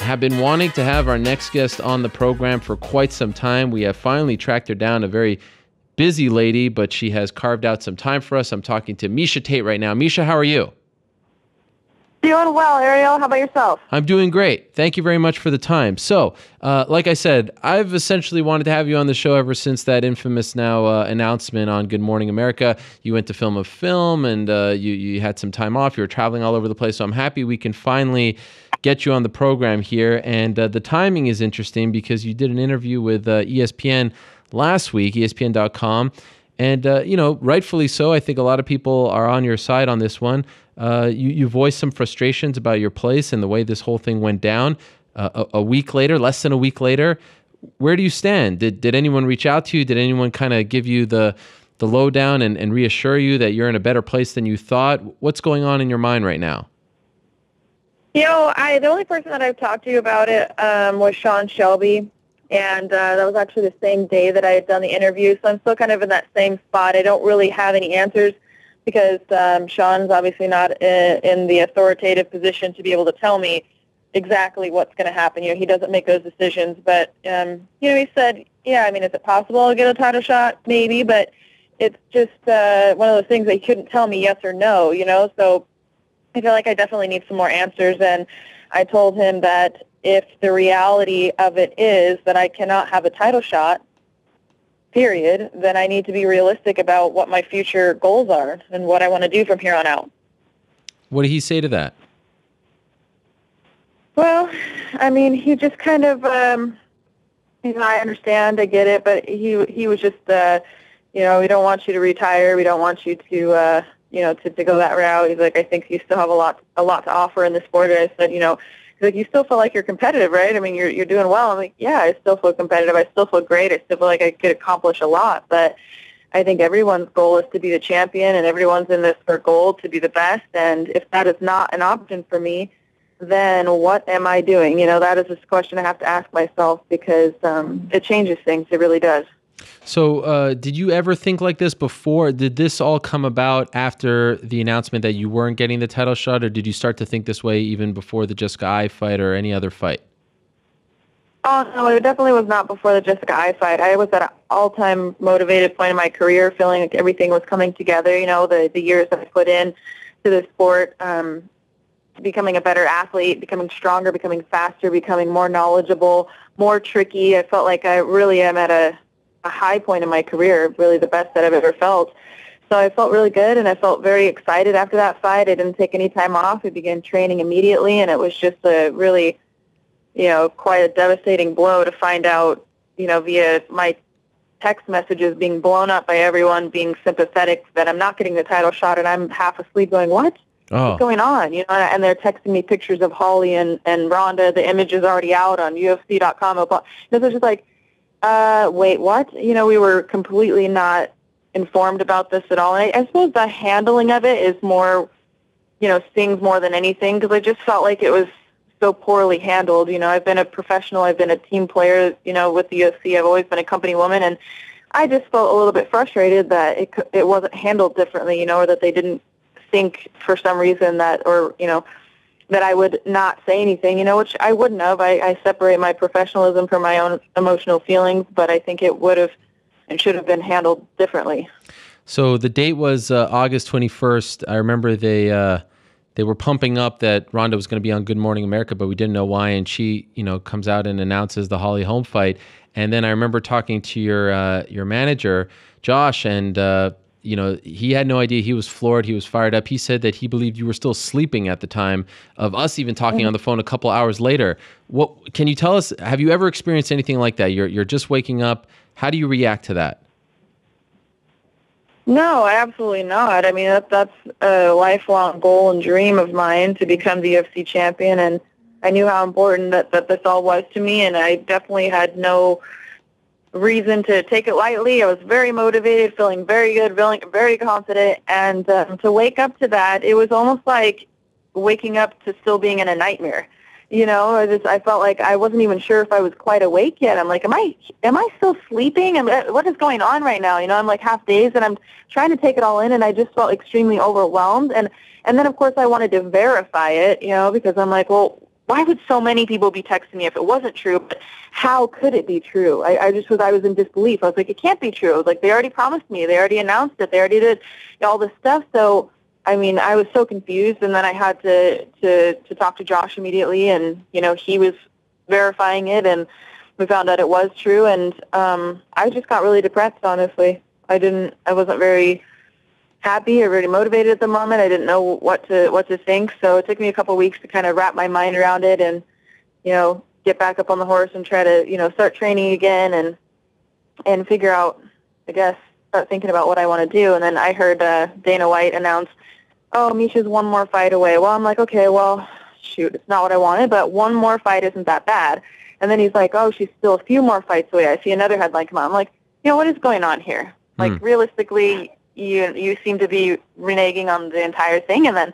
have been wanting to have our next guest on the program for quite some time. We have finally tracked her down, a very busy lady, but she has carved out some time for us. I'm talking to Miesha Tate right now. Miesha, how are you? Doing well, Ariel. How about yourself? I'm doing great. Thank you very much for the time. So, like I said, I've essentially wanted to have you on the show ever since that infamous now announcement on Good Morning America. You went to film a film and you had some time off. You were traveling all over the place. So I'm happy we can finally get you on the program here. And the timing is interesting because you did an interview with ESPN last week, ESPN.com. And, rightfully so. I think a lot of people are on your side on this one. You voiced some frustrations about your place and the way this whole thing went down. A week later, less than a week later, where do you stand? Did anyone reach out to you? Did anyone kind of give you the lowdown and reassure you that you're in a better place than you thought? What's going on in your mind right now? The only person that I've talked to about it was Shelby. And that was actually the same day that I had done the interview. So I'm still kind of in that same spot. I don't really have any answers because Sean's obviously not in the authoritative position to be able to tell me exactly what's going to happen. He doesn't make those decisions. But, he said, is it possible to get a title shot? Maybe. But it's just one of those things that he couldn't tell me yes or no, So I feel like I definitely need some more answers. And I told him that if the reality of it is that I cannot have a title shot, period, then I need to be realistic about what my future goals are and what I want to do from here on out. What did he say to that? Well, he just kind of, I understand, I get it, but he was just, we don't want you to retire. We don't want you to, to go that route. He's like, I think you still have a lot to offer in the sport. And I said, he's like, you still feel like you're competitive, right? You're doing well. I'm like, yeah, I still feel competitive. I still feel great. I still feel like I could accomplish a lot. But I think everyone's goal is to be the champion, and everyone's in this for goal to be the best. And if that is not an option for me, then what am I doing? That is a question I have to ask myself because it changes things. It really does. So did you ever think like this before? Did this all come about after the announcement that you weren't getting the title shot, or did you start to think this way even before the Jessica Ai fight or any other fight? Oh, no, it definitely was not before the Jessica Ai fight. I was at an all-time motivated point in my career, feeling like everything was coming together, the years that I put in to the sport, becoming a better athlete, becoming stronger, becoming faster, becoming more knowledgeable, more tricky. I felt like I really am at a high point in my career, really the best that I've ever felt. So I felt really good, and I felt very excited after that fight. I didn't take any time off. I began training immediately, and it was just a really, quite a devastating blow to find out, via my text messages being blown up by everyone being sympathetic that I'm not getting the title shot, and I'm half asleep going, what? Oh. What's going on? And they're texting me pictures of Holly and Ronda. The image is already out on UFC.com. This is just like, wait, what? We were completely not informed about this at all. And I suppose the handling of it is more, stings more than anything because I just felt like it was so poorly handled. I've been a professional. I've been a team player, with the UFC. I've always been a company woman. And I just felt a little bit frustrated that it wasn't handled differently, or that they didn't think for some reason that, or, that I would not say anything, which I wouldn't have. I separate my professionalism from my own emotional feelings, but I think it would have and should have been handled differently. So the date was August 21st. I remember they were pumping up that Ronda was going to be on Good Morning America, but we didn't know why. And she, comes out and announces the Holly Holm fight. And then I remember talking to your manager, Josh, and he had no idea. He was floored. He was fired up. He said that he believed you were still sleeping at the time of us even talking on the phone a couple hours later. What can you tell us? Have you ever experienced anything like that? You're just waking up. How do you react to that? No, absolutely not. That's a lifelong goal and dream of mine to become the UFC champion, and I knew how important that this all was to me, and I definitely had no reason to take it lightly. I was very motivated, feeling very good, feeling very confident, and to wake up to that, it was almost like waking up to still being in a nightmare. I felt like I wasn't even sure if I was quite awake yet. I'm like, am I still sleeping? What is going on right now? I'm like half dazed, and I'm trying to take it all in, and I just felt extremely overwhelmed. And then, of course, I wanted to verify it, because I'm like, well, why would so many people be texting me if it wasn't true? But how could it be true? I was in disbelief. I was like, it can't be true. Like, they already promised me. They already announced it. They already did all this stuff. So, I mean, I was so confused. And then I had to talk to Josh immediately. And, he was verifying it. And we found out it was true. And I just got really depressed, honestly. I wasn't very happy or very motivated at the moment. I didn't know what to think. So it took me a couple of weeks to kind of wrap my mind around it and, get back up on the horse and try to, start training again and figure out, I guess, start thinking about what I want to do. And then I heard Dana White announce, oh, Miesha's one more fight away. Well, I'm like, okay, well, shoot, it's not what I wanted, but one more fight isn't that bad. And then he's like, oh, she's still a few more fights away. I see another headline come out. I'm like, what is going on here? Like, realistically, you seem to be reneging on the entire thing. And then,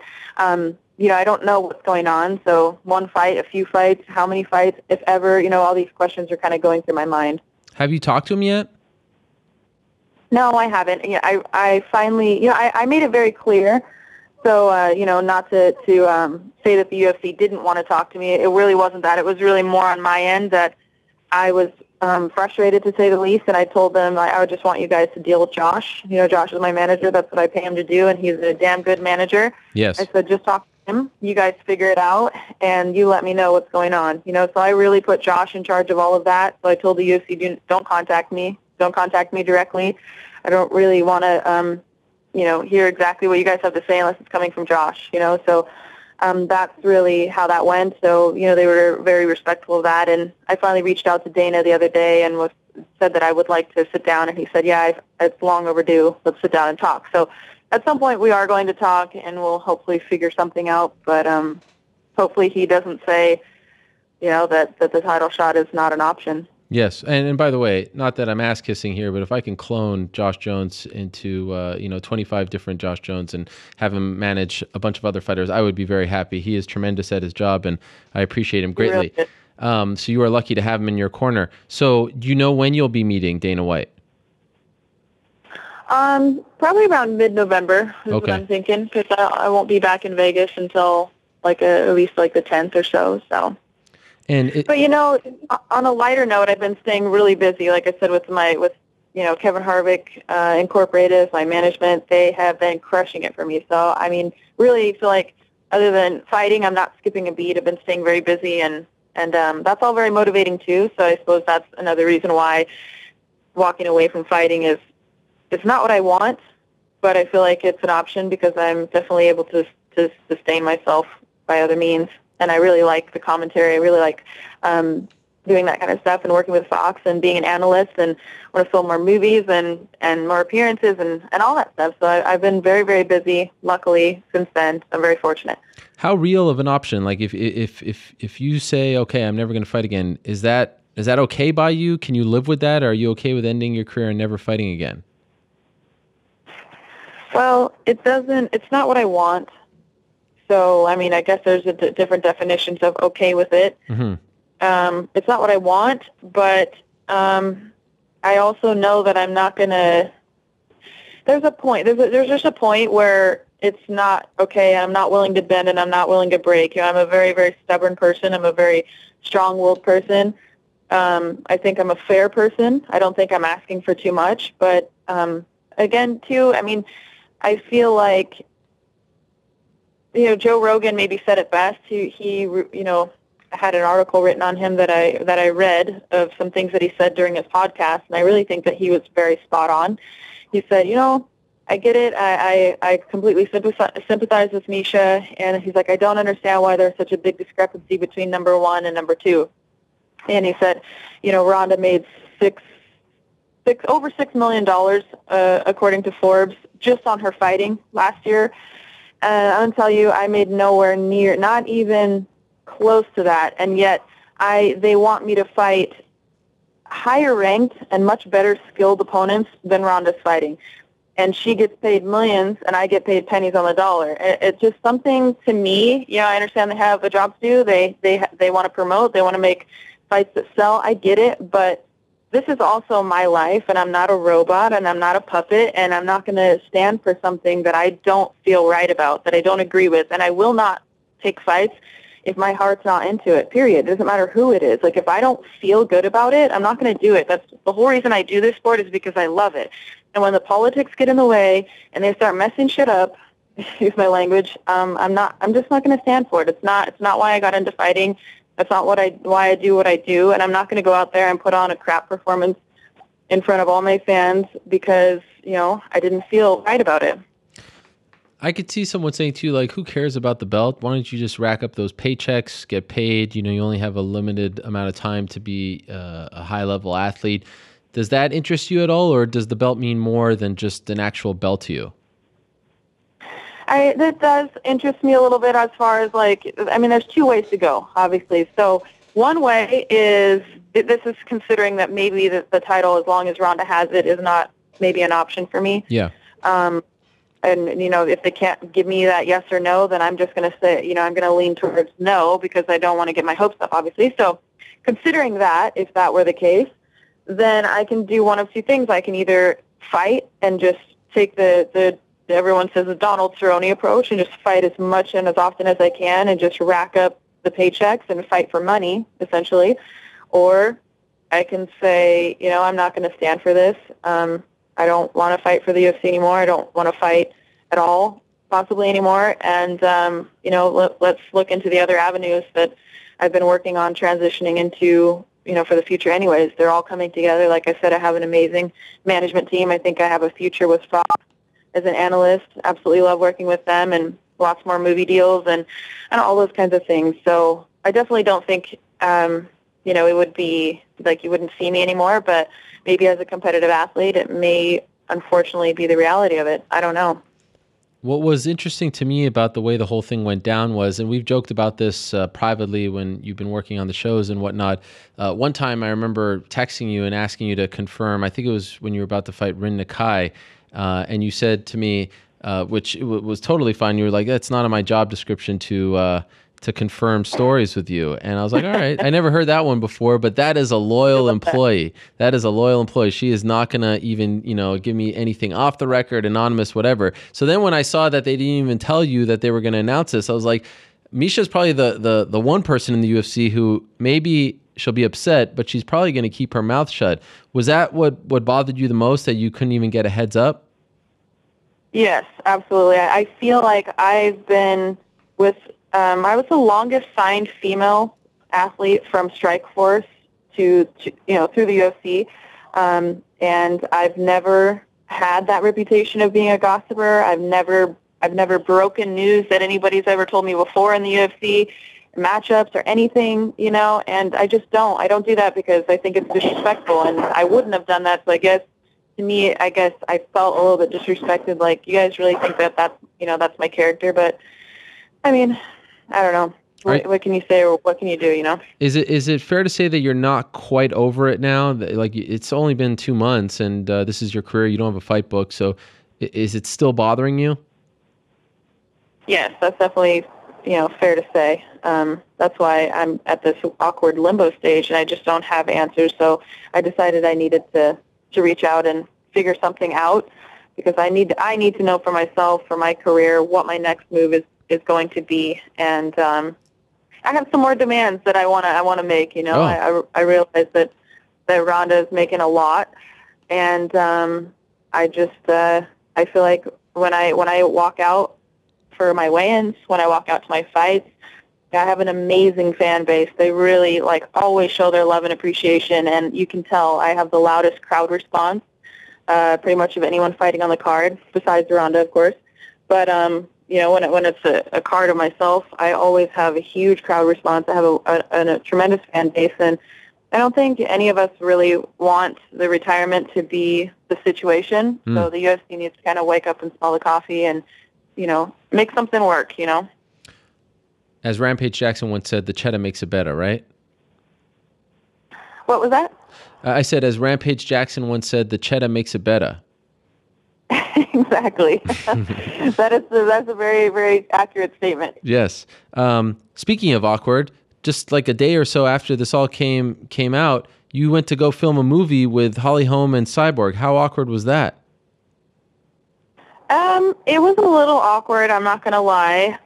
I don't know what's going on. So one fight, a few fights, how many fights, if ever, all these questions are kind of going through my mind. Have you talked to him yet? No, I haven't. I finally, I made it very clear. So, not to say that the UFC didn't want to talk to me. It really wasn't that. It was really more on my end that I was frustrated, to say the least, and I told them I would just want you guys to deal with Josh. Josh is my manager. That's what I pay him to do, and he's a damn good manager. Yes. I said, just talk to him. You guys figure it out, and you let me know what's going on. So I really put Josh in charge of all of that. So I told the UFC, don't contact me. Don't contact me directly. I don't really want to, hear exactly what you guys have to say unless it's coming from Josh, So that's really how that went. So, they were very respectful of that. And I finally reached out to Dana the other day and said that I would like to sit down. And he said, yeah, it's long overdue. Let's sit down and talk. So at some point we are going to talk, and we'll hopefully figure something out. But hopefully he doesn't say, that the title shot is not an option. Yes, and by the way, not that I'm ass kissing here, but if I can clone Josh Jones into 25 different Josh Jones and have him manage a bunch of other fighters, I would be very happy. He is tremendous at his job, and I appreciate him greatly. Really? So you are lucky to have him in your corner. So do you know when you'll be meeting Dana White? Probably around mid-November is what I'm thinking, because I won't be back in Vegas until at least the 10th or so. So. But on a lighter note, I've been staying really busy. Like I said, with Kevin Harvick Incorporated, my management, they have been crushing it for me. So I mean, really feel like other than fighting, I'm not skipping a beat. I've been staying very busy, and that's all very motivating too. So I suppose that's another reason why walking away from fighting is not what I want, but I feel like it's an option because I'm definitely able to sustain myself by other means. And I really like the commentary. I really like doing that kind of stuff and working with Fox and being an analyst, and want to film more movies and more appearances and all that stuff. So I've been very, very busy, luckily, since then. I'm very fortunate. How real of an option? Like if you say, okay, I'm never going to fight again, is that okay by you? Can you live with that? Or are you okay with ending your career and never fighting again? Well, it's not what I want. So, I mean, I guess there's different definitions of okay with it. Mm-hmm. It's not what I want, but I also know that I'm not going to... There's a point. There's just a point where it's not okay. I'm not willing to bend, and I'm not willing to break. I'm a very, very stubborn person. I'm a very strong-willed person. I think I'm a fair person. I don't think I'm asking for too much. But, again, too, I mean, I feel like... Joe Rogan maybe said it best. He had an article written on him that I read of some things that he said during his podcast, and I really think that he was very spot on. He said, I get it. I completely sympathize with Miesha, and he's like, I don't understand why there's such a big discrepancy between number one and number two. And he said, Ronda made over $6 million, according to Forbes, just on her fighting last year. I'm going to tell you, I made nowhere near, not even close to that. And yet they want me to fight higher ranked and much better skilled opponents than Ronda's fighting. And she gets paid millions, and I get paid pennies on the dollar. It's just something to me. I understand they have a job to do. They want to promote. They want to make fights that sell. I get it, but this is also my life, and I'm not a robot, and I'm not a puppet, and I'm not going to stand for something that I don't feel right about, that I don't agree with, and I will not take fights if my heart's not into it, period. It doesn't matter who it is. Like, if I don't feel good about it, I'm not going to do it. That's the whole reason I do this sport, is because I love it. And when the politics get in the way and they start messing shit up, excuse my language, I'm just not going to stand for it. It's not why I got into fighting. That's not why I do what I do. And I'm not going to go out there and put on a crap performance in front of all my fans because, I didn't feel right about it. I could see someone saying to you, like, who cares about the belt? Why don't you just rack up those paychecks, get paid? You only have a limited amount of time to be a high-level athlete. Does that interest you at all, or does the belt mean more than just an actual belt to you? That does interest me a little bit as far as, there's two ways to go, obviously. So one way is, this is considering that maybe the title, as long as Ronda has it, is not maybe an option for me. Yeah. And, if they can't give me that yes or no, then I'm just going to say, I'm going to lean towards no, because I don't want to get my hopes up, obviously. So considering that, if that were the case, then I can do one of two things. I can either fight and just take the everyone says the Donald Cerrone approach, and just fight as much and as often as I can and just rack up the paychecks and fight for money, essentially. Or I can say, I'm not going to stand for this. I don't want to fight for the UFC anymore. I don't want to fight at all, possibly anymore. And, let's look into the other avenues that I've been working on transitioning into, for the future anyways. They're all coming together. Like I said, I have an amazing management team. I think I have a future with Fox as an analyst. Absolutely love working with them, and lots more movie deals and all those kinds of things. So I definitely don't think, it would be like you wouldn't see me anymore, but maybe as a competitive athlete, it may unfortunately be the reality of it. I don't know. What was interesting to me about the way the whole thing went down was, and we've joked about this privately when you've been working on the shows and whatnot. One time I remember texting you and asking you to confirm, I think it was when you were about to fight Rin Nakai, and you said to me, which was totally fine, you were like, that's not on my job description to confirm stories with you. And I was like, all right, I never heard that one before, but that is a loyal employee. That is a loyal employee. She is not going to even, give me anything off the record, anonymous, whatever. So then when I saw that they didn't even tell you that they were going to announce this, I was like, Miesha's probably the one person in the UFC who maybe she'll be upset, but she's probably going to keep her mouth shut. Was that what bothered you the most, that you couldn't even get a heads up? Yes, absolutely. I feel like I've been with, I was the longest signed female athlete from Strikeforce to through the UFC, and I've never had that reputation of being a gossiper. I've never broken news that anybody's ever told me before in the UFC matchups or anything, and I don't do that because I think it's disrespectful, and I wouldn't have done that. So I guess, to me, I felt a little bit disrespected. Like, you guys really think that's my character? But I mean, I don't know. What can you say, or what can you do? Is it fair to say that you're not quite over it now? Like, it's only been 2 months, and this is your career. You don't have a fight book, so is it still bothering you? Yes, that's definitely fair to say. That's why I'm at this awkward limbo stage, and I just don't have answers. So I decided I needed to reach out and figure something out, because I need to know for myself, for my career, what my next move is going to be. And I have some more demands that I want to make. I realize that Ronda is making a lot, and I feel like when I walk out for my weigh-ins, when I walk out to my fights, I have an amazing fan base. They really always show their love and appreciation, and you can tell I have the loudest crowd response pretty much of anyone fighting on the card, besides Ronda, of course. But when it's a card of myself, I always have a huge crowd response. I have a tremendous fan base, and I don't think any of us really want the retirement to be the situation. So the UFC needs to kind of wake up and smell the coffee and, make something work, As Rampage Jackson once said, the cheddar makes it better, right? What was that? I said, as Rampage Jackson once said, the cheddar makes it better. Exactly. That's a very, very accurate statement. Yes. Speaking of awkward, just like a day or so after this all came out, you went to go film a movie with Holly Holm and Cyborg. How awkward was that? It was a little awkward, I'm not going to lie.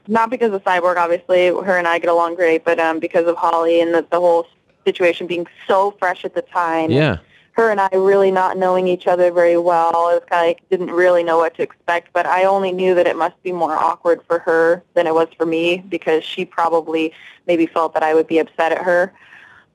Not because of Cyborg, obviously. Her and I get along great, but because of Holly and the whole situation being so fresh at the time. Yeah. Her and I really not knowing each other very well. It was kind of like, didn't really know what to expect, but I only knew that it must be more awkward for her than it was for me because she probably maybe felt that I would be upset at her.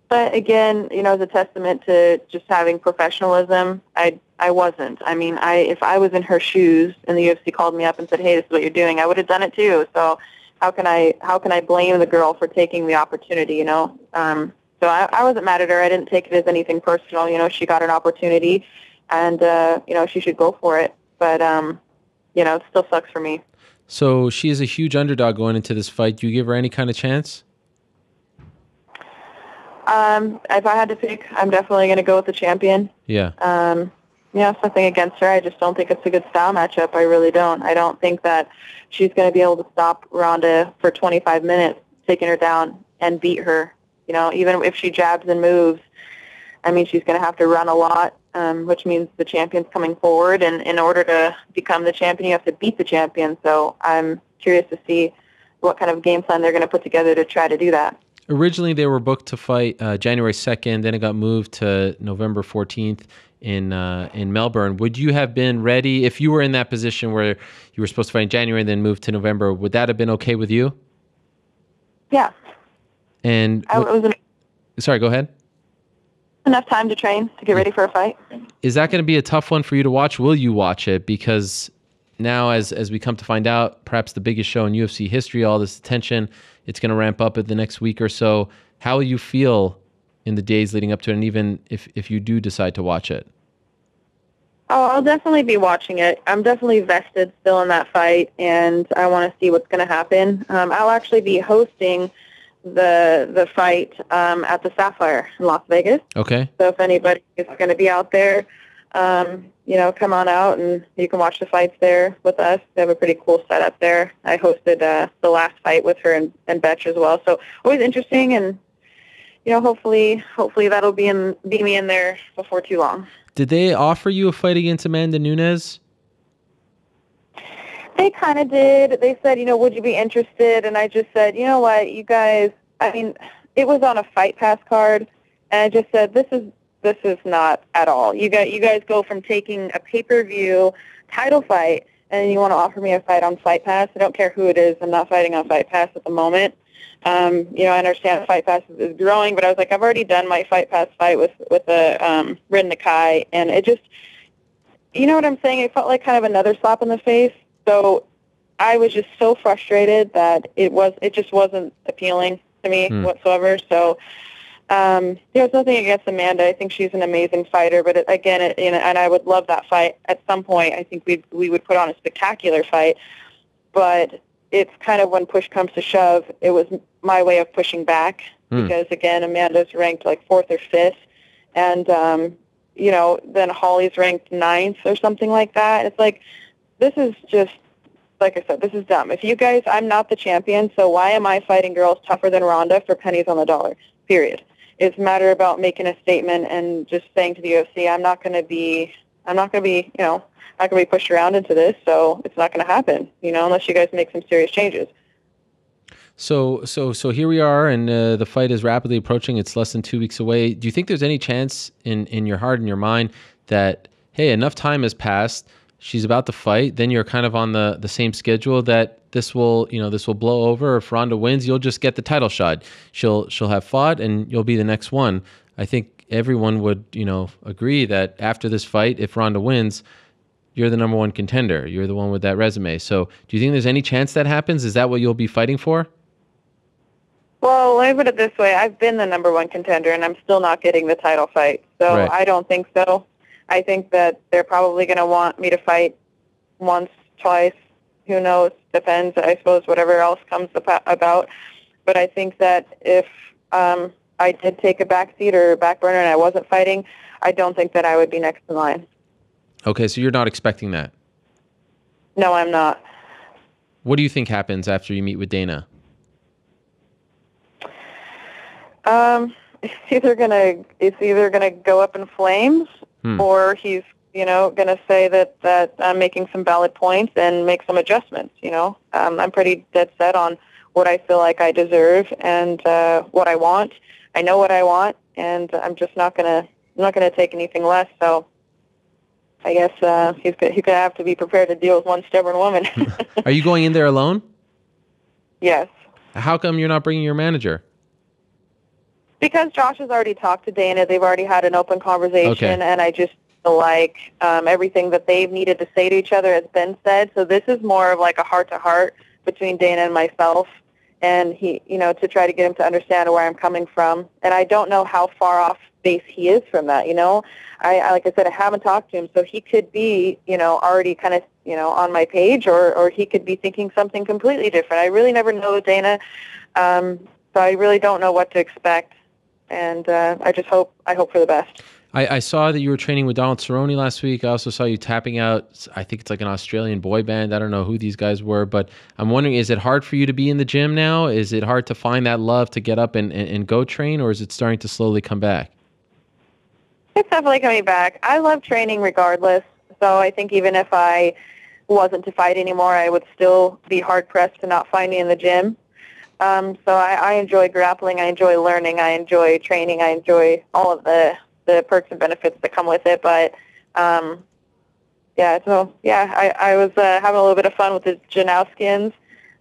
But again, as a testament to just having professionalism, I wasn't. I mean, if I was in her shoes and the UFC called me up and said, "Hey, this is what you're doing," I would have done it too. So how can I blame the girl for taking the opportunity? So I wasn't mad at her. I didn't take it as anything personal. She got an opportunity, and she should go for it. But it still sucks for me. So she is a huge underdog going into this fight. Do you give her any kind of chance? If I had to pick, I'm definitely going to go with the champion. Yeah. It's nothing against her. I just don't think it's a good style matchup. I really don't. I don't think that she's going to be able to stop Ronda for 25 minutes, taking her down and beat her. Even if she jabs and moves, I mean, she's going to have to run a lot, which means the champion's coming forward. And in order to become the champion, you have to beat the champion. So I'm curious to see what kind of game plan they're going to put together to try to do that. Originally, they were booked to fight January 2nd. Then it got moved to November 14th in Melbourne. Would you have been ready if you were in that position where you were supposed to fight in January and then moved to November? Would that have been okay with you? Yeah. And sorry, go ahead. Enough time to train to get ready for a fight. Is that going to be a tough one for you to watch? Will you watch it? Because now, as we come to find out, perhaps the biggest show in UFC history, all this attention, it's going to ramp up in the next week or so. How will you feel in the days leading up to it, and even if you do decide to watch it? Oh, I'll definitely be watching it. I'm definitely vested still in that fight, and I want to see what's going to happen. I'll actually be hosting the fight at the Sapphire in Las Vegas. Okay. So if anybody is going to be out there, come on out and you can watch the fights there with us. They have a pretty cool setup there. I hosted the last fight with her and Betch as well. So always interesting, and hopefully that'll be me in there before too long. Did they offer you a fight against Amanda Nunes? They kind of did. They said, would you be interested? And I just said, you know what, you guys, I mean, it was on a Fight Pass card, and I just said, this is not at all. You guys go from taking a pay-per-view title fight, and you want to offer me a fight on Fight Pass. I don't care who it is. I'm not fighting on Fight Pass at the moment. I understand Fight Pass is growing, but I was like, I've already done my Fight Pass fight with the Rin Nakai, and it just, you know what I'm saying? It felt like kind of another slap in the face. So I was just so frustrated that it just wasn't appealing to me whatsoever. So there's nothing against Amanda. I think she's an amazing fighter, but and I would love that fight at some point. I think we would put on a spectacular fight, but it's kind of when push comes to shove, it was my way of pushing back because again, Amanda's ranked like 4th or 5th, and then Holly's ranked 9th or something like that. It's like, this is just, like I said, this is dumb. If you guys, I'm not the champion, so why am I fighting girls tougher than Ronda for pennies on the dollar? Period. It's a matter about making a statement and just saying to the UFC, I'm not going to be pushed around into this, so it's not going to happen, unless you guys make some serious changes. So here we are, and the fight is rapidly approaching. It's less than 2 weeks away. Do you think there's any chance in your heart and your mind that, hey, enough time has passed, she's about to fight, then you're kind of on the same schedule, that this will blow over? If Ronda wins, you'll just get the title shot. She'll have fought, and you'll be the next one. I think everyone would, agree that after this fight, if Ronda wins, you're the number one contender. You're the one with that resume. So do you think there's any chance that happens? Is that what you'll be fighting for? Well, let me put it this way. I've been the number one contender, and I'm still not getting the title fight. So right. I don't think so. I think that they're probably going to want me to fight once, twice, who knows, depends, I suppose, whatever else comes about. But I think that if I did take a backseat or a back burner and I wasn't fighting, I don't think that I would be next in line. Okay, so you're not expecting that? No, I'm not. What do you think happens after you meet with Dana? It's either gonna go up in flames, or he's going to say that I'm making some valid points and make some adjustments. I'm pretty dead set on what I feel like I deserve and what I want. I know what I want, and I'm just not going to take anything less. So I guess he's going to have to be prepared to deal with one stubborn woman. Are you going in there alone? Yes. How come you're not bringing your manager? Because Josh has already talked to Dana. They've already had an open conversation, and I just feel like everything that they've needed to say to each other has been said. So this is more of like a heart-to-heart between Dana and myself, and he, to try to get him to understand where I'm coming from. And I don't know how far off base he is from that. I like I said, I haven't talked to him, so he could be, already kind of, on my page, or he could be thinking something completely different. I really never know Dana, so I really don't know what to expect. And I hope for the best. I saw that you were training with Donald Cerrone last week. I also saw you tapping out, I think it's like an Australian boy band. I don't know who these guys were, but I'm wondering, is it hard for you to be in the gym now? Is it hard to find that love to get up and go train, or is it starting to slowly come back? It's definitely coming back. I love training regardless, so I think even if I wasn't to fight anymore, I would still be hard-pressed to not find me in the gym. So I enjoy grappling, I enjoy learning, I enjoy training, I enjoy all of the perks and benefits that come with it. But I was having a little bit of fun with the Janowskins.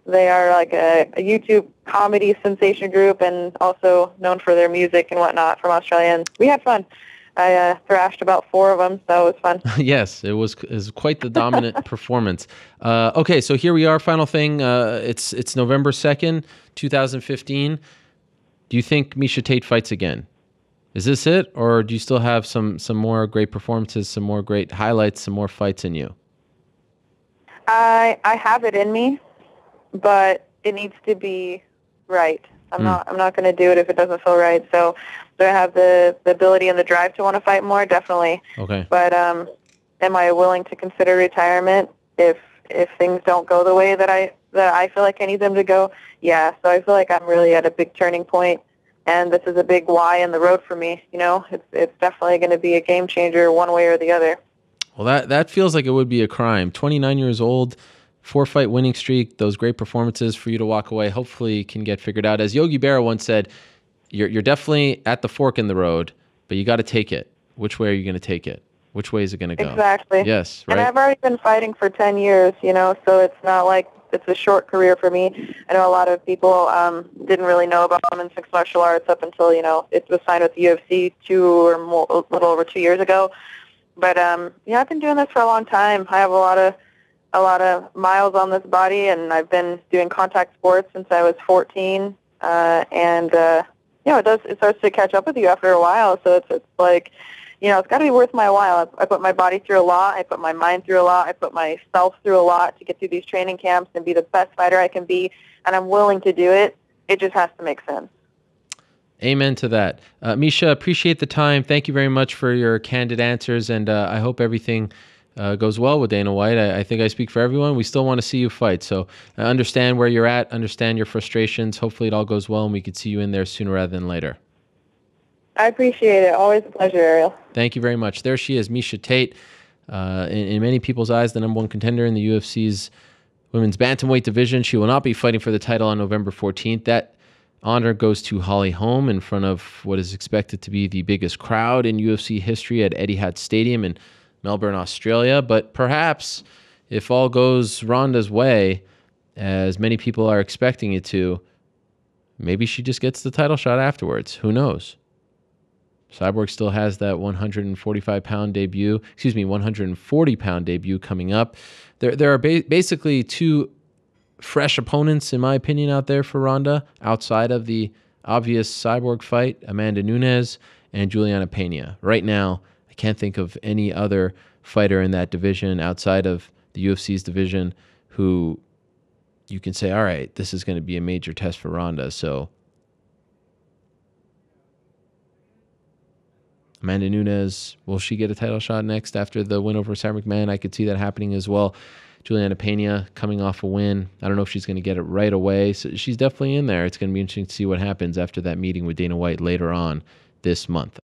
They are like a YouTube comedy sensation group and also known for their music and whatnot from Australia. And we had fun. I thrashed about 4 of them, so it was fun. Yes, it was quite the dominant performance. Okay, so here we are. Final thing. It's November 2nd, 2015. Do you think Miesha Tate fights again? Is this it, or do you still have some more great performances, some more great highlights, some more fights in you? I have it in me, but it needs to be right. I'm not going to do it if it doesn't feel right. So do I have the ability and the drive to want to fight more? Definitely. Okay. But am I willing to consider retirement if things don't go the way that I feel like I need them to go? Yeah. So I feel like I'm really at a big turning point, and this is a big Y in the road for me. It's definitely going to be a game changer one way or the other. Well, that feels like it would be a crime. 29 years old. 4-fight winning streak, those great performances for you to walk away, hopefully can get figured out. As Yogi Berra once said, you're definitely at the fork in the road, but you got to take it. Which way are you going to take it? Which way is it going to go? Exactly. Yes, right. And I've already been fighting for 10 years, so it's not like it's a short career for me. I know a lot of people didn't really know about women's mixed martial arts up until, it was signed with the UFC a little over 2 years ago. But, I've been doing this for a long time. I have a lot of miles on this body, and I've been doing contact sports since I was 14. It starts to catch up with you after a while. So it's like, it's got to be worth my while. I put my body through a lot. I put my mind through a lot. I put myself through a lot to get through these training camps and be the best fighter I can be. And I'm willing to do it. It just has to make sense. Amen to that. Miesha, appreciate the time. Thank you very much for your candid answers, and I hope everything goes well with Dana White. I think I speak for everyone. We still want to see you fight. So I understand where you're at, understand your frustrations. Hopefully it all goes well and we could see you in there sooner rather than later. I appreciate it. Always a pleasure, Ariel. Thank you very much. There she is, Miesha Tate. In many people's eyes, the #1 contender in the UFC's women's bantamweight division. She will not be fighting for the title on November 14th. That honor goes to Holly Holm in front of what is expected to be the biggest crowd in UFC history at Etihad Stadium in Melbourne, Australia. But perhaps if all goes Ronda's way, as many people are expecting it to, maybe she just gets the title shot afterwards. Who knows? Cyborg still has that 140-pound debut coming up. There are basically 2 fresh opponents, in my opinion, out there for Ronda, outside of the obvious Cyborg fight, Amanda Nunes and Juliana Pena. Right now, I can't think of any other fighter in that division outside of the UFC's division who you can say, all right, this is going to be a major test for Ronda. So Amanda Nunes, will she get a title shot next after the win over Sarah McMahon? I could see that happening as well. Juliana Pena coming off a win. I don't know if she's going to get it right away. So she's definitely in there. It's going to be interesting to see what happens after that meeting with Dana White later on this month.